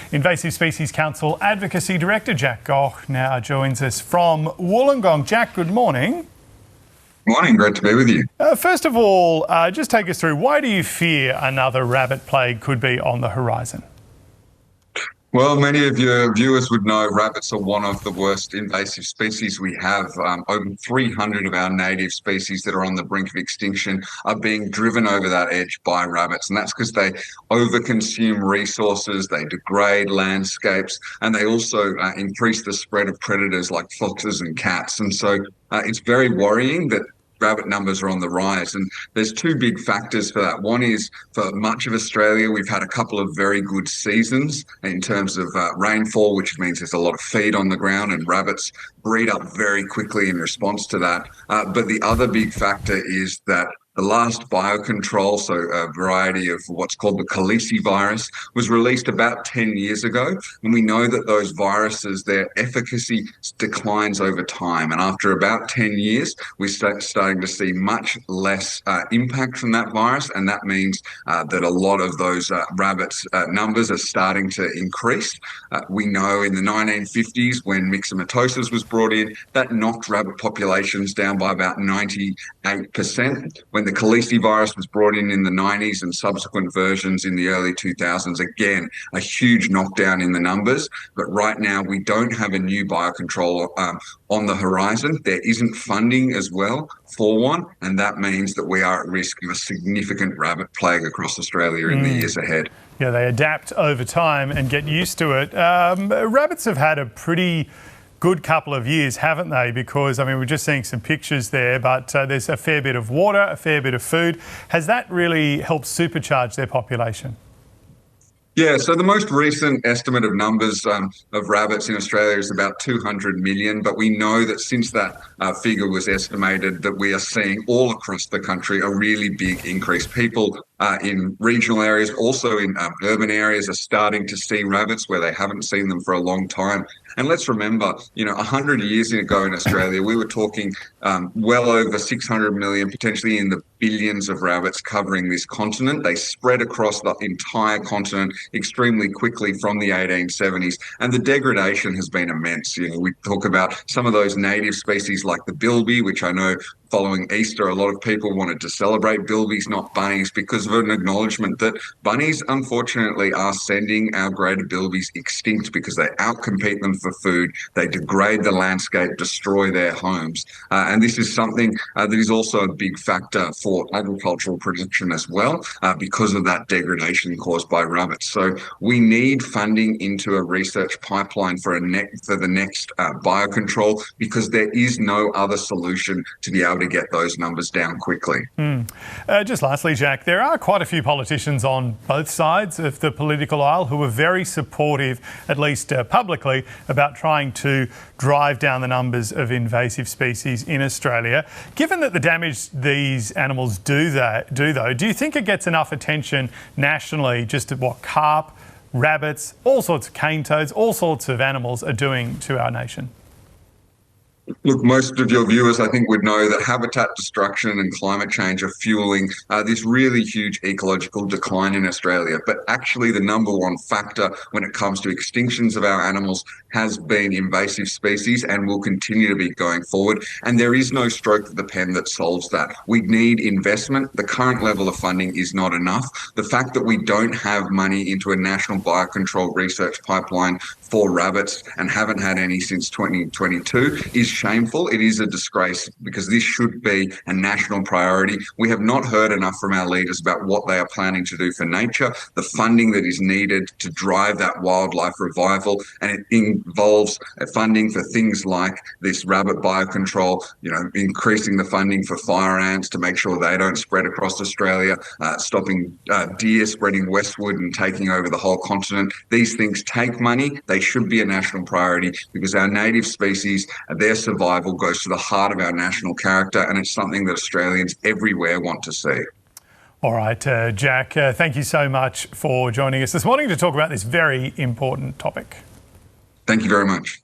Invasive Species Council Advocacy Director Jack Gough now joins us from Wollongong. Jack, good morning. Morning, great to be with you. First of all, just take us through, why do you fear another rabbit plague could be on the horizon? Well, many of your viewers would know rabbits are one of the worst invasive species we have. Over 300 of our native species that are on the brink of extinction are being driven over that edge by rabbits. And that's because they overconsume resources, they degrade landscapes, and they also increase the spread of predators like foxes and cats. And so it's very worrying that rabbit numbers are on the rise, and there's two big factors for that. One is, for much of Australia, we've had a couple of very good seasons in terms of rainfall, which means there's a lot of feed on the ground and rabbits breed up very quickly in response to that. But the other big factor is that the last biocontrol, so a variety of what's called the Gough virus, was released about 10 years ago. And we know that those viruses, their efficacy declines over time. And after about 10 years, we're starting to see much less impact from that virus. And that means that a lot of those rabbits' numbers are starting to increase. We know in the 1950s, when myxomatosis was brought in, that knocked rabbit populations down by about 98%. When the Gough virus was brought in the 90s and subsequent versions in the early 2000s, again, a huge knockdown in the numbers. But right now, we don't have a new biocontrol on the horizon. There isn't funding as well for one, and that means that we are at risk of a significant rabbit plague across Australia in the years ahead. Yeah, they adapt over time and get used to it. Rabbits have had a pretty good couple of years, haven't they? Because, I mean, we're just seeing some pictures there, but there's a fair bit of water, a fair bit of food. Has that really helped supercharge their population? Yeah, so the most recent estimate of numbers of rabbits in Australia is about 200 million, but we know that since that figure was estimated, that we are seeing all across the country a really big increase. People in regional areas, also in urban areas, are starting to see rabbits where they haven't seen them for a long time. And let's remember, 100 years ago in Australia, we were talking well over 600 million, potentially in the billions of rabbits covering this continent. They spread across the entire continent extremely quickly from the 1870s, and the degradation has been immense. We talk about some of those native species like the bilby, which I know following Easter, a lot of people wanted to celebrate bilbies, not bunnies, because of an acknowledgement that bunnies, unfortunately, are sending our greater bilbies extinct because they outcompete them for food, they degrade the landscape, destroy their homes. And this is something that is also a big factor for agricultural production as well, because of that degradation caused by rabbits. So we need funding into a research pipeline for the next biocontrol, because there is no other solution to be able to get those numbers down quickly. Just lastly, Jack, there are quite a few politicians on both sides of the political aisle who are very supportive, at least publicly, about trying to drive down the numbers of invasive species in Australia. Given that the damage these animals do though, do you think it gets enough attention nationally, just at what carp, rabbits, all sorts of cane toads, all sorts of animals are doing to our nation? Look, most of your viewers, I think, would know that habitat destruction and climate change are fueling this really huge ecological decline in Australia. But actually, the number one factor when it comes to extinctions of our animals has been invasive species, and will continue to be going forward. And there is no stroke of the pen that solves that. We need investment. The current level of funding is not enough. The fact that we don't have money into a national biocontrol research pipeline for rabbits, and haven't had any since 2022, is shameful. It is a disgrace, because this should be a national priority. We have not heard enough from our leaders about what they are planning to do for nature, the funding that is needed to drive that wildlife revival, and it involves funding for things like this rabbit biocontrol, increasing the funding for fire ants to make sure they don't spread across Australia, stopping deer spreading westward and taking over the whole continent. These things take money. They should be a national priority, because our native species, their survival goes to the heart of our national character, and it's something that Australians everywhere want to see. All right, Jack, thank you so much for joining us this morning to talk about this very important topic. Thank you very much.